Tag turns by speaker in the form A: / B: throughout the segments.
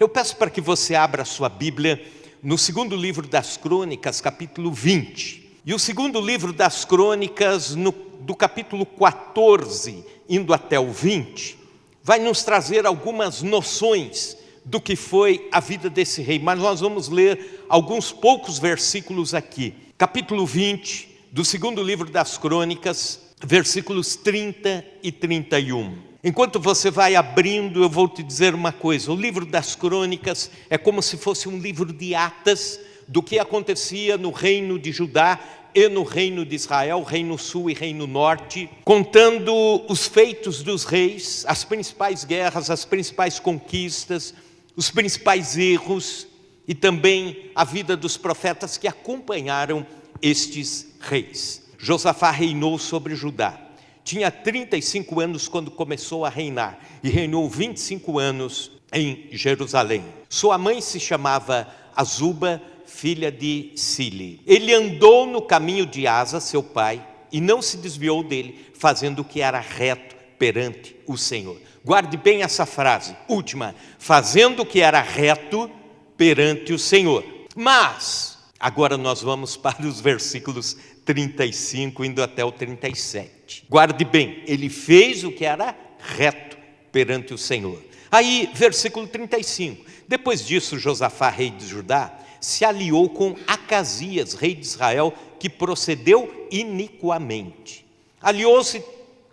A: Eu peço para que você abra a sua Bíblia no segundo livro das Crônicas, capítulo 20. E o segundo livro das Crônicas, do capítulo 14, indo até o 20, vai nos trazer algumas noções do que foi a vida desse rei. Mas nós vamos ler alguns poucos versículos aqui. Capítulo 20, do segundo livro das Crônicas, versículos 30 e 31. Enquanto você vai abrindo, eu vou te dizer uma coisa. O livro das Crônicas é como se fosse um livro de atas do que acontecia no reino de Judá e no reino de Israel, reino sul e reino norte, contando os feitos dos reis, as principais guerras, as principais conquistas, os principais erros e também a vida dos profetas que acompanharam estes reis. Josafá reinou sobre Judá. Tinha 35 anos quando começou a reinar e reinou 25 anos em Jerusalém. Sua mãe se chamava Azuba, filha de Sili. Ele andou no caminho de Asa, seu pai, e não se desviou dele, fazendo o que era reto perante o Senhor. Guarde bem essa frase, última, fazendo o que era reto perante o Senhor. Mas, agora nós vamos para os versículos 35, indo até o 37. Guarde bem, ele fez o que era reto perante o Senhor. Aí, versículo 35. Depois disso, Josafá, rei de Judá, se aliou com Acasias, rei de Israel, que procedeu iniquamente. Aliou-se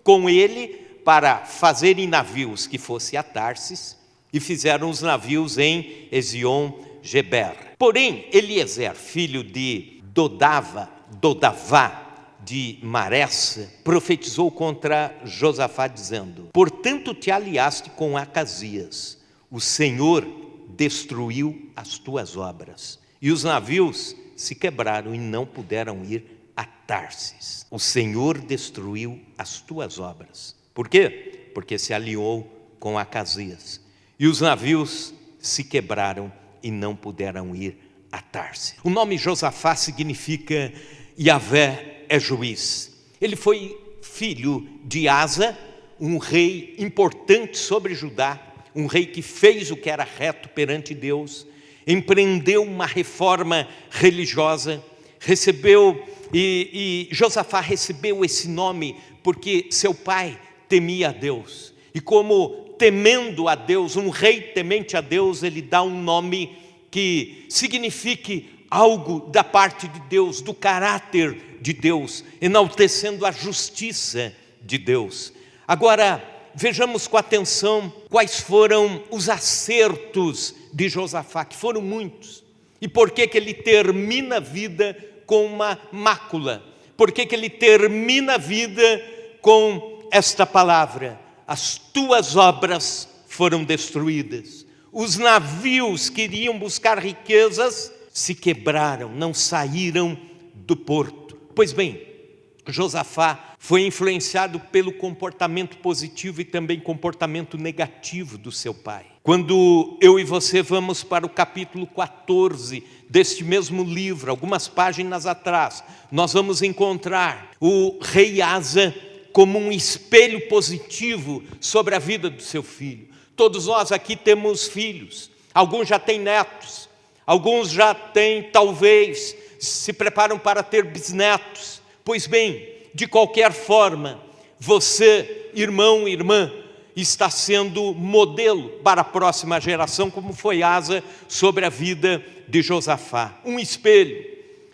A: com ele para fazerem navios que fossem a Tarsis, e fizeram os navios em Ezion-Geber. Porém, Eliezer, filho de Dodavá de Maressa, profetizou contra Josafá, dizendo: portanto te aliaste com Acasias, o Senhor destruiu as tuas obras, e os navios se quebraram e não puderam ir a Tarsis. O Senhor destruiu as tuas obras. Por quê? Porque se aliou com Acasias, e os navios se quebraram e não puderam ir a Tarsis. O nome Josafá significa Yahvé é juiz. Ele foi filho de Asa, um rei importante sobre Judá, um rei que fez o que era reto perante Deus, empreendeu uma reforma religiosa, e Josafá recebeu esse nome porque seu pai temia a Deus. E como temendo a Deus, um rei temente a Deus, ele dá um nome que signifique algo da parte de Deus, do caráter de Deus, enaltecendo a justiça de Deus. Agora, vejamos com atenção quais foram os acertos de Josafá, que foram muitos. E por que ele termina a vida com uma mácula? Por que ele termina a vida com esta palavra: as tuas obras foram destruídas. Os navios que iriam buscar riquezas se quebraram, não saíram do porto. Pois bem, Josafá foi influenciado pelo comportamento positivo e também comportamento negativo do seu pai. Quando eu e você vamos para o capítulo 14 deste mesmo livro, algumas páginas atrás, nós vamos encontrar o rei Asa como um espelho positivo sobre a vida do seu filho. Todos nós aqui temos filhos, alguns já têm netos, alguns já têm, talvez, se preparam para ter bisnetos. Pois bem, de qualquer forma, você, irmão e irmã, está sendo modelo para a próxima geração, como foi Asa sobre a vida de Josafá. Um espelho.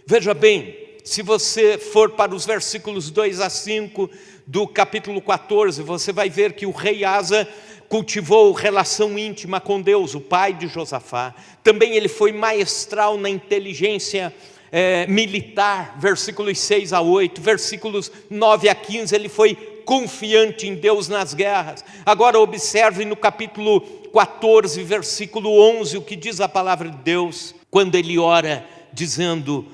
A: Veja bem, se você for para os versículos 2 a 5 do capítulo 14, você vai ver que o rei Asa cultivou relação íntima com Deus, o pai de Josafá. Também ele foi maestral na inteligência militar, versículos 6 a 8, versículos 9 a 15, ele foi confiante em Deus nas guerras. Agora observe no capítulo 14, versículo 11, o que diz a palavra de Deus, quando ele ora, dizendo,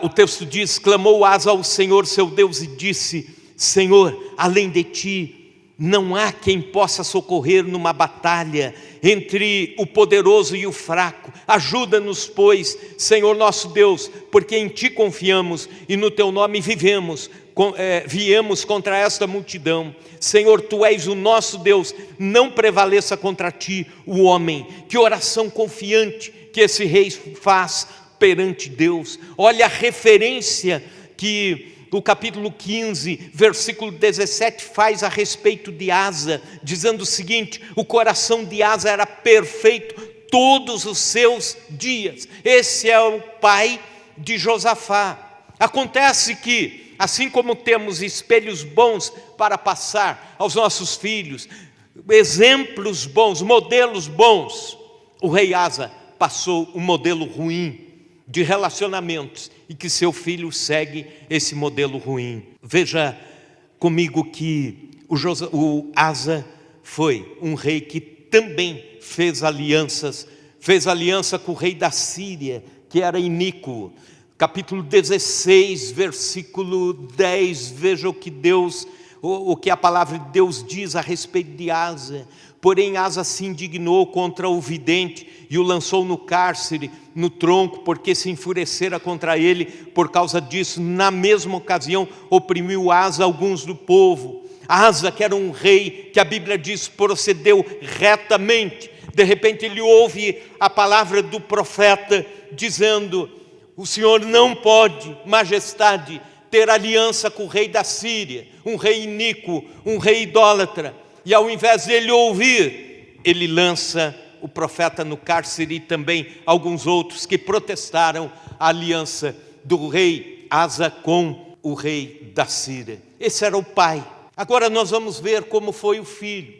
A: o texto diz: clamou Asa ao Senhor seu Deus e disse: Senhor, além de ti, não há quem possa socorrer numa batalha entre o poderoso e o fraco. Ajuda-nos, pois, Senhor nosso Deus, porque em ti confiamos e no teu nome vivemos. viemos contra esta multidão. Senhor, tu és o nosso Deus, não prevaleça contra ti o homem. Que oração confiante que esse rei faz perante Deus. Olha a referência que o capítulo 15, versículo 17 faz a respeito de Asa, dizendo o seguinte: o coração de Asa era perfeito todos os seus dias. Esse é o pai de Josafá. Acontece que, assim como temos espelhos bons para passar aos nossos filhos, exemplos bons, modelos bons, o rei Asa passou um modelo ruim de relacionamentos e que seu filho segue esse modelo ruim. Veja comigo que o Asa foi um rei que também fez aliança com o rei da Síria, que era iníquo. Capítulo 16, versículo 10, veja o que a palavra de Deus diz a respeito de Asa. Porém Asa se indignou contra o vidente e o lançou no cárcere, no tronco, porque se enfurecera contra ele. Por causa disso, na mesma ocasião, oprimiu Asa alguns do povo. Asa, que era um rei, que a Bíblia diz, procedeu retamente. De repente ele ouve a palavra do profeta, dizendo: o Senhor não pode, majestade, ter aliança com o rei da Síria, um rei iníquo, um rei idólatra. E ao invés dele ouvir, ele lança o profeta no cárcere e também alguns outros que protestaram a aliança do rei Asa com o rei da Síria. Esse era o pai. Agora nós vamos ver como foi o filho.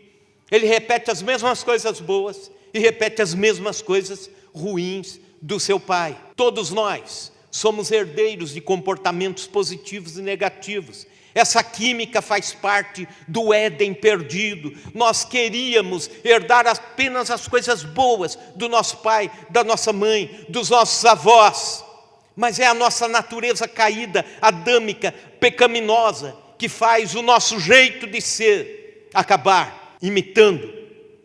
A: Ele repete as mesmas coisas boas e repete as mesmas coisas ruins do seu pai. Todos nós somos herdeiros de comportamentos positivos e negativos. Essa química faz parte do Éden perdido. Nós queríamos herdar apenas as coisas boas do nosso pai, da nossa mãe, dos nossos avós. Mas é a nossa natureza caída, adâmica, pecaminosa, que faz o nosso jeito de ser acabar imitando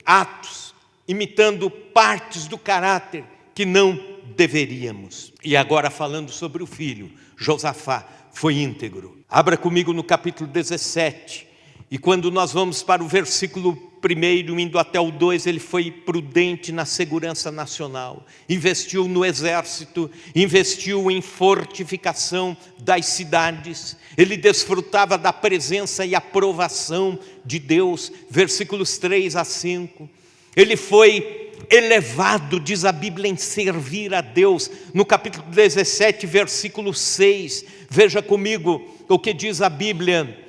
A: atos, imitando partes do caráter que não deveríamos. E agora falando sobre o filho, Josafá foi íntegro. Abra comigo no capítulo 17, e quando nós vamos para o versículo 1, indo até o 2, ele foi prudente na segurança nacional, investiu no exército, investiu em fortificação das cidades, ele desfrutava da presença e aprovação de Deus, versículos 3 a 5, ele foi elevado, diz a Bíblia, em servir a Deus. No capítulo 17, versículo 6, veja comigo o que diz a Bíblia: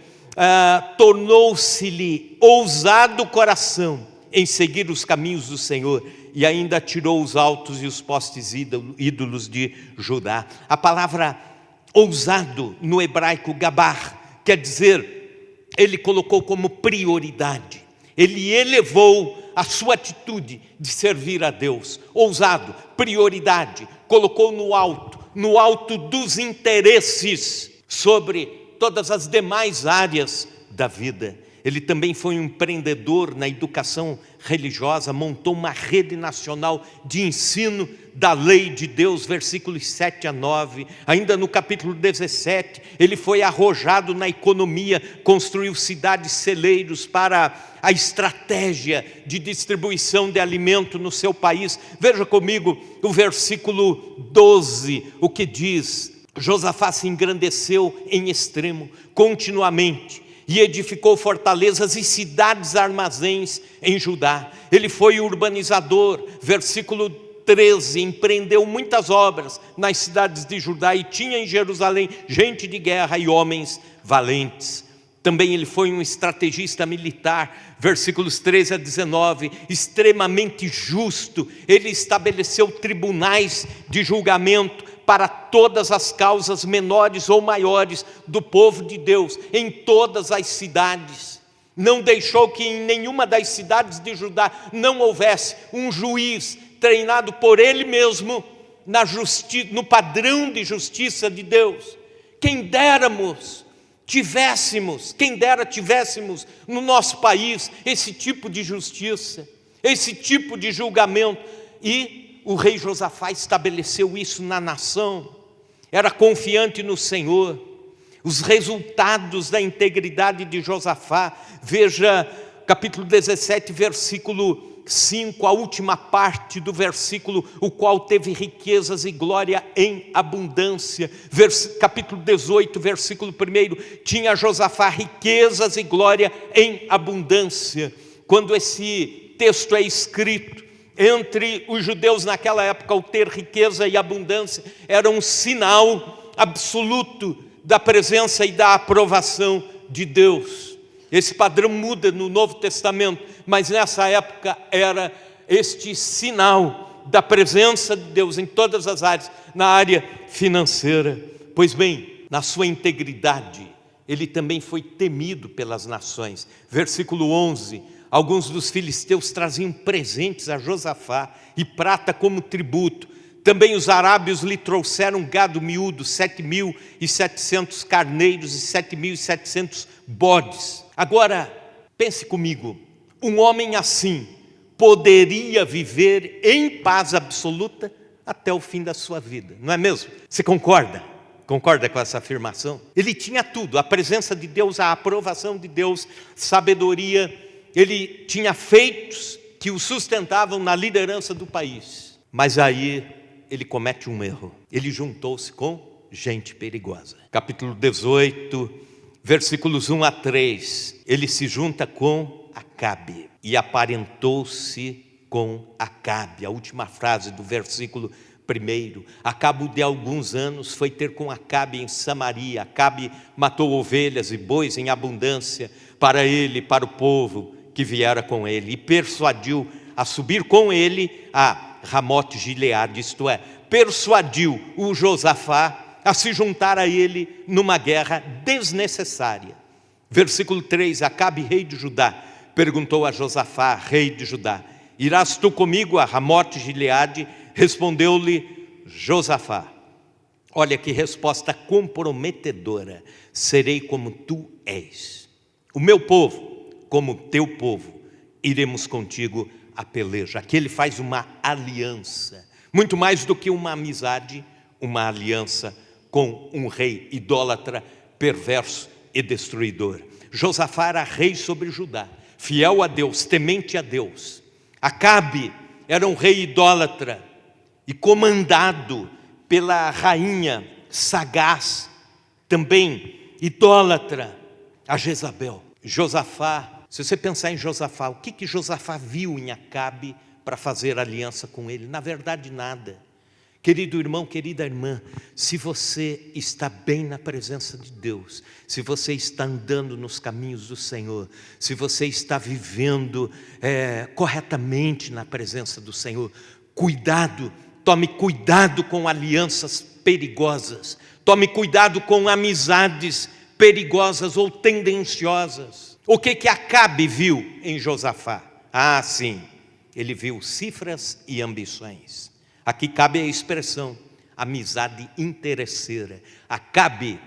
A: tornou-se-lhe ousado o coração em seguir os caminhos do Senhor, e ainda tirou os altos e os postes ídolos de Judá. A palavra ousado no hebraico, gabar, quer dizer, ele colocou como prioridade, ele elevou a sua atitude de servir a Deus. Ousado, prioridade, colocou no alto dos interesses sobre todas as demais áreas da vida. Ele também foi um empreendedor na educação religiosa, montou uma rede nacional de ensino da lei de Deus, versículos 7 a 9. Ainda no capítulo 17, ele foi arrojado na economia, construiu cidades, celeiros para a estratégia de distribuição de alimento no seu país. Veja comigo o versículo 12, o que diz: Josafá se engrandeceu em extremo, continuamente, e edificou fortalezas e cidades armazéns em Judá. Ele foi urbanizador, versículo 13, empreendeu muitas obras nas cidades de Judá e tinha em Jerusalém gente de guerra e homens valentes. Também ele foi um estrategista militar, versículos 13 a 19, extremamente justo. Ele estabeleceu tribunais de julgamento para todas as causas menores ou maiores do povo de Deus, em todas as cidades. Não deixou que em nenhuma das cidades de Judá não houvesse um juiz treinado por ele mesmo no padrão de justiça de Deus. Quem dera tivéssemos no nosso país esse tipo de justiça, esse tipo de julgamento. E o rei Josafá estabeleceu isso na nação. Era confiante no Senhor. os resultados da integridade de Josafá. Veja capítulo 17, versículo 5, a última parte do versículo, o qual teve riquezas e glória em abundância. Capítulo 18, versículo 1, tinha Josafá riquezas e glória em abundância. Quando esse texto é escrito, entre os judeus naquela época, o ter riqueza e abundância era um sinal absoluto da presença e da aprovação de Deus. Esse padrão muda no Novo Testamento, mas nessa época era este sinal da presença de Deus em todas as áreas, na área financeira. Pois bem, na sua integridade, ele também foi temido pelas nações. Versículo 11, alguns dos filisteus traziam presentes a Josafá e prata como tributo. Também os arábios lhe trouxeram gado miúdo, 7.700 carneiros e 7.700 bodes. Agora, pense comigo, um homem assim poderia viver em paz absoluta até o fim da sua vida, não é mesmo? Você concorda? Concorda com essa afirmação? Ele tinha tudo, a presença de Deus, a aprovação de Deus, sabedoria, ele tinha feitos que o sustentavam na liderança do país. Mas aí ele comete um erro, ele juntou-se com gente perigosa. Capítulo 18, versículos 1 a 3, ele se junta com Acabe e aparentou-se com Acabe. A última frase do versículo 1, a cabo de alguns anos foi ter com Acabe em Samaria. Acabe matou ovelhas e bois em abundância para ele e para o povo que viera com ele, e persuadiu a subir com ele a Ramote-Gileade, isto é, persuadiu o Josafá a se juntar a ele numa guerra desnecessária. Versículo 3, Acabe, rei de Judá, perguntou a Josafá, rei de Judá: irás tu comigo a Ramote-Gileade? Respondeu-lhe Josafá, olha que resposta comprometedora: serei como tu és, o meu povo como teu povo, iremos contigo a peleja. Aqui ele faz uma aliança, muito mais do que uma amizade, uma aliança com um rei idólatra, perverso e destruidor. Josafá era rei sobre Judá, fiel a Deus, temente a Deus. Acabe era um rei idólatra e comandado pela rainha sagaz, também idólatra, a Jezabel. Josafá, se você pensar em Josafá, o que Josafá viu em Acabe para fazer aliança com ele? Na verdade, nada. Querido irmão, querida irmã, se você está bem na presença de Deus, se você está andando nos caminhos do Senhor, se você está vivendo corretamente na presença do Senhor, cuidado, tome cuidado com alianças perigosas, tome cuidado com amizades perigosas ou tendenciosas. O que Acabe viu em Josafá? Ah, sim, ele viu cifras e ambições. Aqui cabe a expressão amizade interesseira. Acabe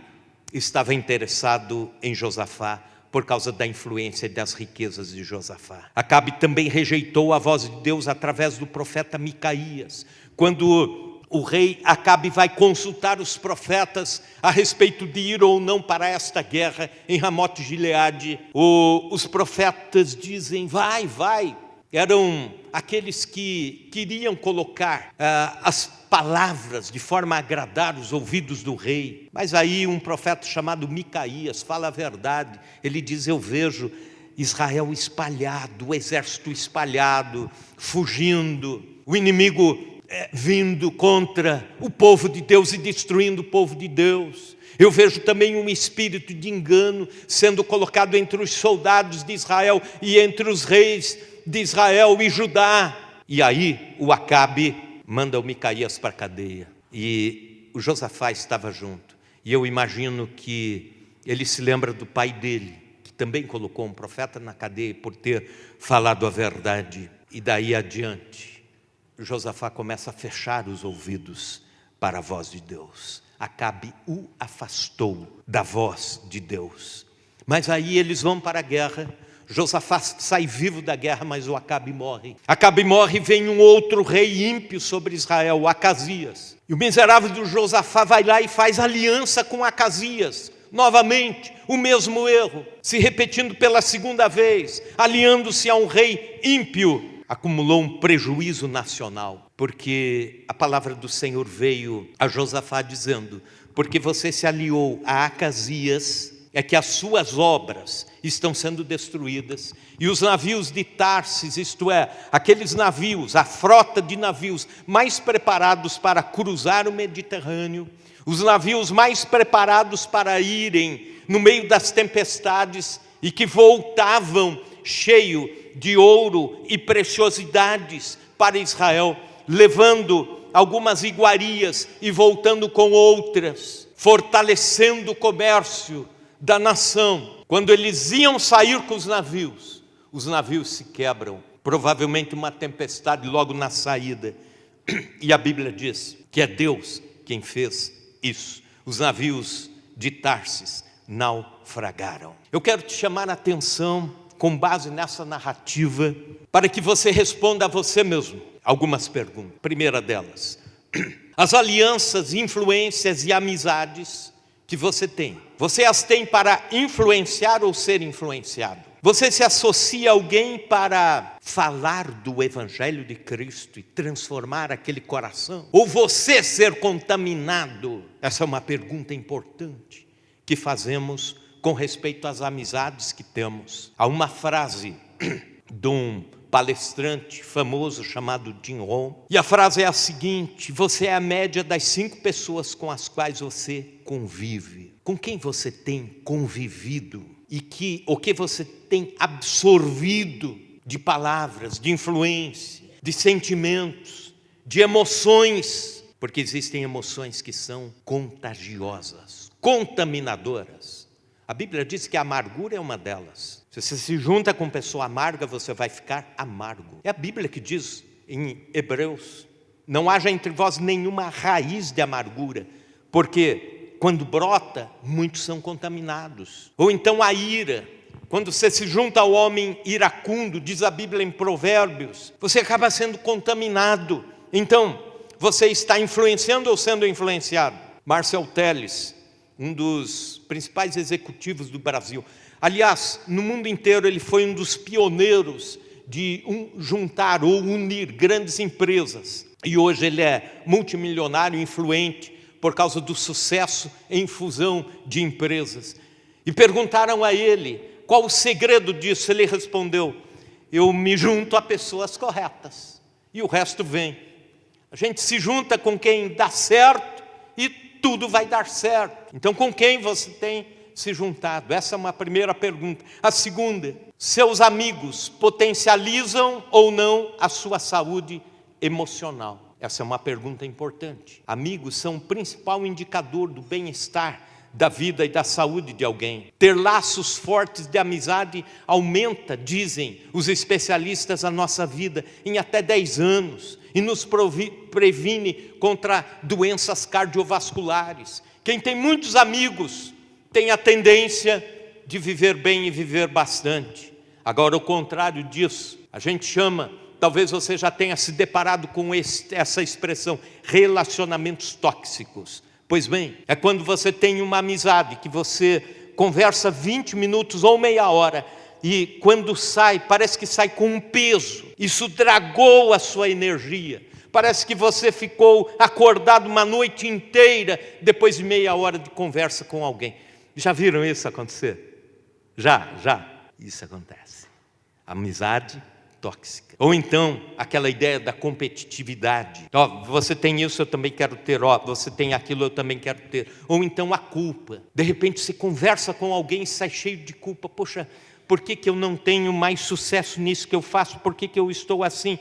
A: estava interessado em Josafá por causa da influência e das riquezas de Josafá. Acabe também rejeitou a voz de Deus através do profeta Micaías. Quando o rei Acabe vai consultar os profetas a respeito de ir ou não para esta guerra em Ramote-Gileade, os profetas dizem: vai. Eram aqueles que queriam colocar as palavras de forma a agradar os ouvidos do rei. Mas aí um profeta chamado Micaías fala a verdade. Ele diz: eu vejo Israel espalhado, o exército espalhado, fugindo, o inimigo vindo contra o povo de Deus e destruindo o povo de Deus. Eu vejo também um espírito de engano sendo colocado entre os soldados de Israel e entre os reis de Israel e Judá. E aí o Acabe manda o Micaías para a cadeia, e o Josafá estava junto. E eu imagino que ele se lembra do pai dele, que também colocou um profeta na cadeia por ter falado a verdade. E daí adiante Josafá começa a fechar os ouvidos para a voz de Deus. Acabe o afastou da voz de Deus. Mas aí eles vão para a guerra. Josafá sai vivo da guerra, mas o Acabe morre. Acabe morre e vem um outro rei ímpio sobre Israel, o Acasias. E o miserável do Josafá vai lá e faz aliança com Acasias, novamente o mesmo erro, se repetindo pela segunda vez, aliando-se a um rei ímpio, acumulou um prejuízo nacional, porque a palavra do Senhor veio a Josafá dizendo: porque você se aliou a Acasias, é que as suas obras estão sendo destruídas, e os navios de Tarsis, isto é, aqueles navios, a frota de navios mais preparados para cruzar o Mediterrâneo, os navios mais preparados para irem no meio das tempestades e que voltavam cheio de ouro e preciosidades para Israel, levando algumas iguarias e voltando com outras, fortalecendo o comércio da nação. Quando eles iam sair com os navios se quebram, provavelmente uma tempestade logo na saída, e a Bíblia diz que é Deus quem fez isso. Os navios de Tarsis naufragaram. Eu quero te chamar a atenção, com base nessa narrativa, para que você responda a você mesmo algumas perguntas. Primeira delas: as alianças, influências e amizades que você tem, você as tem para influenciar ou ser influenciado? Você se associa a alguém para falar do Evangelho de Cristo e transformar aquele coração? Ou você ser contaminado? Essa é uma pergunta importante que fazemos com respeito às amizades que temos. Há uma frase de um palestrante famoso chamado Jim Rohn, e a frase é a seguinte: você é a média das 5 pessoas com as quais você convive. Com quem você tem convivido e o que você tem absorvido de palavras, de influência, de sentimentos, de emoções, porque existem emoções que são contagiosas, contaminadoras. A Bíblia diz que a amargura é uma delas. Se você se junta com pessoa amarga, você vai ficar amargo. É a Bíblia que diz em Hebreus: não haja entre vós nenhuma raiz de amargura, porque quando brota, muitos são contaminados. Ou então a ira, quando você se junta ao homem iracundo, diz a Bíblia em Provérbios, você acaba sendo contaminado. Então, você está influenciando ou sendo influenciado? Marcel Telles, um dos principais executivos do Brasil, aliás, no mundo inteiro ele foi um dos pioneiros de juntar ou unir grandes empresas, e hoje ele é multimilionário, influente, por causa do sucesso em fusão de empresas. E perguntaram a ele qual o segredo disso. Ele respondeu: eu me junto a pessoas corretas e o resto vem. A gente se junta com quem dá certo e tudo vai dar certo. Então, com quem você tem se juntado? Essa é uma primeira pergunta. A segunda: seus amigos potencializam ou não a sua saúde emocional? Essa é uma pergunta importante. Amigos são o principal indicador do bem-estar, da vida e da saúde de alguém. Ter laços fortes de amizade aumenta, dizem os especialistas, a nossa vida em até 10 anos e nos previne contra doenças cardiovasculares. Quem tem muitos amigos tem a tendência de viver bem e viver bastante. Agora, o contrário disso, a gente chama, talvez você já tenha se deparado com essa expressão, relacionamentos tóxicos. Pois bem, é quando você tem uma amizade que você conversa 20 minutos ou meia hora e quando sai, parece que sai com um peso. Isso dragou a sua energia. Parece que você ficou acordado uma noite inteira depois de meia hora de conversa com alguém. Já viram isso acontecer? Já. Isso acontece. Amizade tóxica. Ou então, aquela ideia da competitividade. Você tem isso, eu também quero ter. Você tem aquilo, eu também quero ter. Ou então a culpa. De repente você conversa com alguém e sai cheio de culpa. Poxa, por que eu não tenho mais sucesso nisso que eu faço? Por que eu estou assim?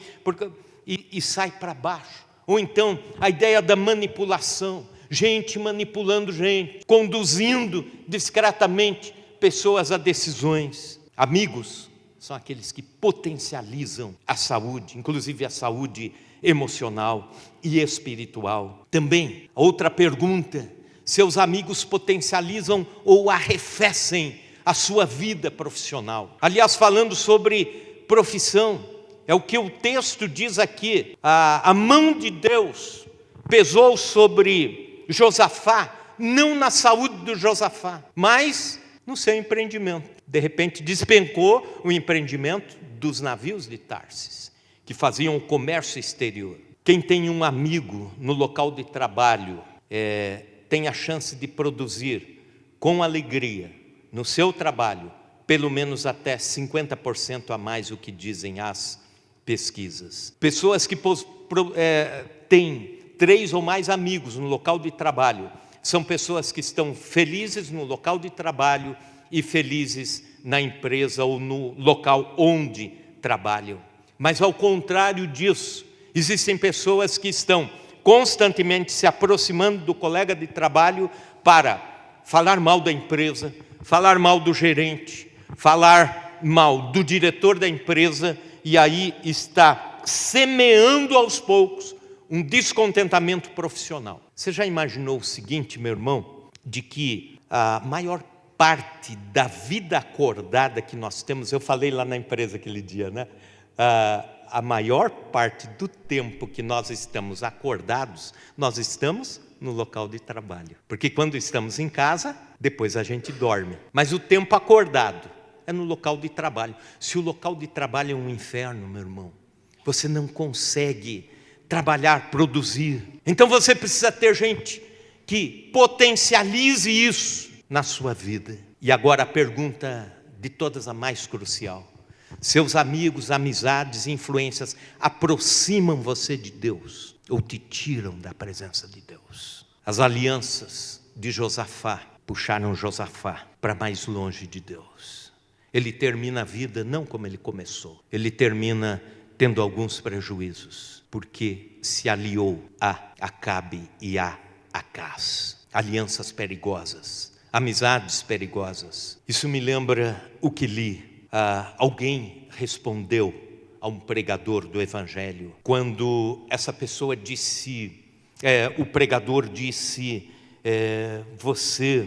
A: E sai para baixo. Ou então, a ideia da manipulação. Gente manipulando gente. Conduzindo discretamente pessoas a decisões. Amigos são aqueles que potencializam a saúde, inclusive a saúde emocional e espiritual. Também, outra pergunta: seus amigos potencializam ou arrefecem a sua vida profissional? Aliás, falando sobre profissão, é o que o texto diz aqui. A mão de Deus pesou sobre Josafá não na saúde do Josafá, mas no seu empreendimento. De repente despencou o empreendimento dos navios de Tarsis, que faziam o comércio exterior. Quem tem um amigo no local de trabalho tem a chance de produzir com alegria no seu trabalho pelo menos até 50% a mais o que dizem as pesquisas. Pessoas que têm 3 ou mais amigos no local de trabalho são pessoas que estão felizes no local de trabalho e felizes na empresa ou no local onde trabalham. Mas ao contrário disso, existem pessoas que estão constantemente se aproximando do colega de trabalho para falar mal da empresa, falar mal do gerente, falar mal do diretor da empresa, e aí está semeando aos poucos um descontentamento profissional. Você já imaginou o seguinte, meu irmão, de que a maior parte da vida acordada que nós temos, eu falei lá na empresa aquele dia, né? A maior parte do tempo que nós estamos acordados, nós estamos no local de trabalho. Porque quando estamos em casa, depois a gente dorme. Mas o tempo acordado é no local de trabalho. Se o local de trabalho é um inferno, meu irmão, você não consegue trabalhar, produzir. Então você precisa ter gente que potencialize isso na sua vida. E agora a pergunta de todas a mais crucial: seus amigos, amizades, influências aproximam você de Deus ou te tiram da presença de Deus? As alianças de Josafá puxaram Josafá para mais longe de Deus. Ele termina a vida não como ele começou. Ele termina tendo alguns prejuízos, porque se aliou a Acabe e a Acaz. Alianças perigosas, amizades perigosas. Isso me lembra o que li. Alguém respondeu a um pregador do Evangelho, quando essa pessoa disse, o pregador disse, você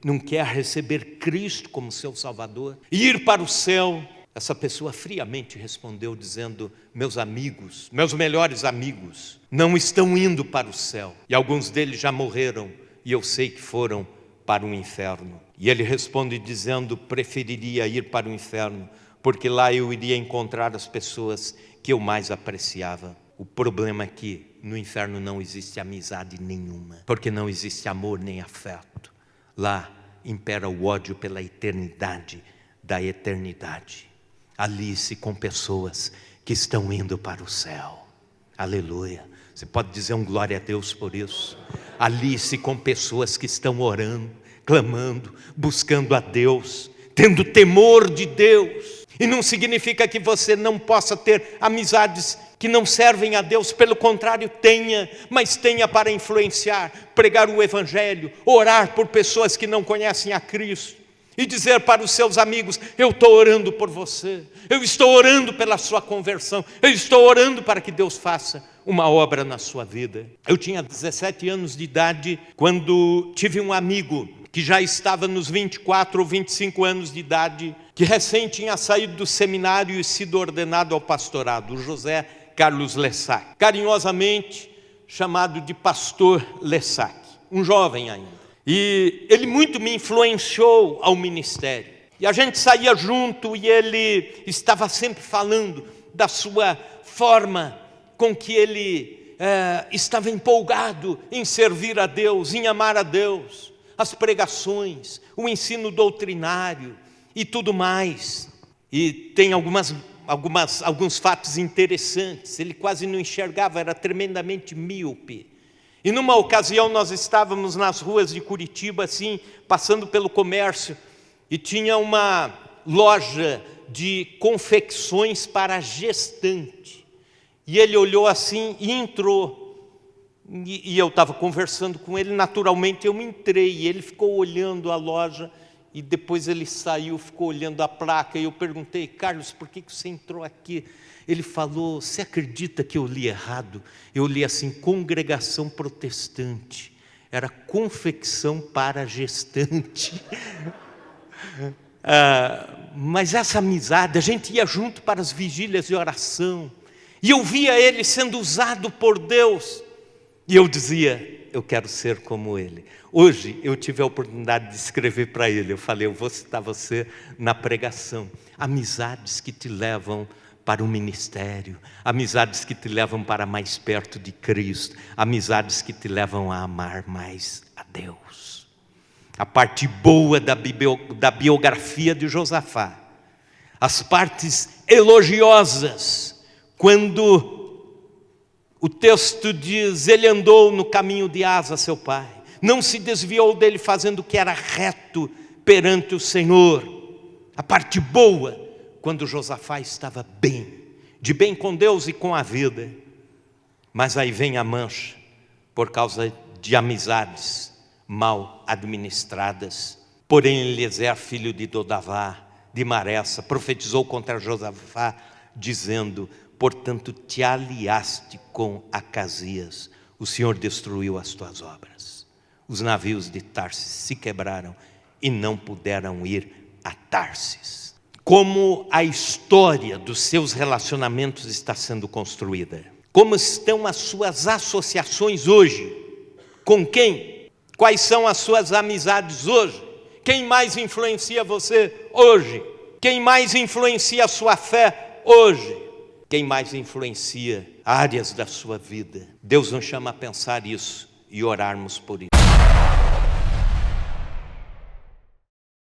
A: não quer receber Cristo como seu Salvador e ir para o céu? Essa pessoa friamente respondeu dizendo, meus amigos, meus melhores amigos, não estão indo para o céu, e alguns deles já morreram, e eu sei que foram para o inferno. E ele responde dizendo, preferiria ir para o inferno, porque lá eu iria encontrar as pessoas que eu mais apreciava. O problema é que no inferno não existe amizade nenhuma, porque não existe amor nem afeto. Lá impera o ódio pela eternidade da eternidade. Alice com pessoas que estão indo para o céu. Aleluia. Você pode dizer um glória a Deus por isso? Alice com pessoas que estão orando, clamando, buscando a Deus, tendo temor de Deus. E não significa que você não possa ter amizades que não servem a Deus, pelo contrário, tenha, mas tenha para influenciar, pregar o Evangelho, orar por pessoas que não conhecem a Cristo, e dizer para os seus amigos, eu estou orando por você, eu estou orando pela sua conversão, eu estou orando para que Deus faça uma obra na sua vida. Eu tinha 17 anos de idade, quando tive um amigo que já estava nos 24 ou 25 anos de idade, que recém tinha saído do seminário e sido ordenado ao pastorado, o José Carlos Lessac, carinhosamente chamado de pastor Lessac, um jovem ainda. E ele muito me influenciou ao ministério. E a gente saía junto e ele estava sempre falando da sua forma com que ele estava empolgado em servir a Deus, em amar a Deus, as pregações, o ensino doutrinário e tudo mais. E tem alguns fatos interessantes. Ele quase não enxergava, era tremendamente míope. E numa ocasião nós estávamos nas ruas de Curitiba, assim, passando pelo comércio, e tinha uma loja de confecções para gestante. E ele olhou assim e entrou. E eu estava conversando com ele, naturalmente eu entrei, e ele ficou olhando a loja, e depois ele saiu, ficou olhando a placa, e eu perguntei, Carlos, por que você entrou aqui? Ele falou, você acredita que eu li errado? Eu li assim, congregação protestante, era confecção para gestante. Mas essa amizade, a gente ia junto para as vigílias de oração, e eu via ele sendo usado por Deus, e eu dizia, eu quero ser como ele. Hoje eu tive a oportunidade de escrever para ele. Eu falei, eu vou citar você na pregação. Amizades que te levam para o ministério, amizades que te levam para mais perto de Cristo, amizades que te levam a amar mais a Deus. A parte boa da biografia de Josafá, as partes elogiosas, quando o texto diz, ele andou no caminho de Asa, seu pai, não se desviou dele, fazendo o que era reto perante o Senhor. A parte boa, quando Josafá estava bem, de bem com Deus e com a vida. Mas aí vem a mancha, por causa de amizades mal administradas. Porém Eliezer, filho de Dodavá, de Maressa, profetizou contra Josafá, dizendo, portanto te aliaste com Acasias, o Senhor destruiu as tuas obras. Os navios de Tarsis se quebraram e não puderam ir a Tarsis. Como a história dos seus relacionamentos está sendo construída? Como estão as suas associações hoje? Com quem? Quais são as suas amizades hoje? Quem mais influencia você hoje? Quem mais influencia a sua fé hoje? Quem mais influencia áreas da sua vida? Deus nos chama a pensar isso e orarmos por isso.